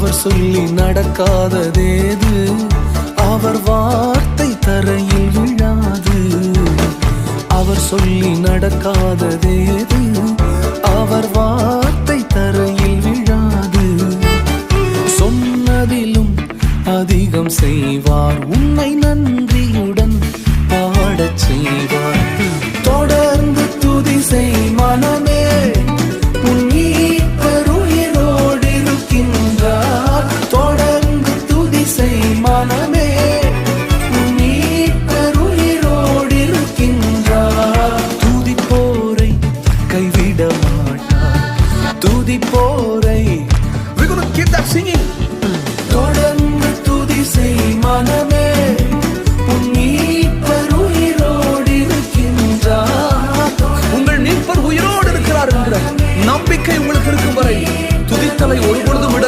அவர் சொல்லி நடக்காததேது, அவர் வார்த்தை தரையில் விழாது. அவர் சொல்லி நடக்காததேது, அவர் வார்த்தை தரையில் விழாது. சொன்னதிலும் அதிகம் செய்வார், உன்னை நன்றியுடன் பாடச் செய்வார். தொடர்ந்து துதி செய் மனமே, உன் மீட்பர் உயிரோடு இருக்கின்றார். தொடர்ந்து துதி செய் மனமே, உன் மீட்பர் உயிரோடு இருக்கின்றார். துதிப்போரை கைவிட மாட்டார், துதிப்போரை. We're going to keep that singing. தொடர்ந்து துதி செய் மனமே, உன் மீட்பர் உயிரோடு இருக்கின்றார். உங்கள் மீட்பர் உயிரோடு இருக்கிறார் என்கிற நம்பிக்கை உங்களுக்கு இருக்கும் வரை துதித்தலை ஒருபொழுதும் விட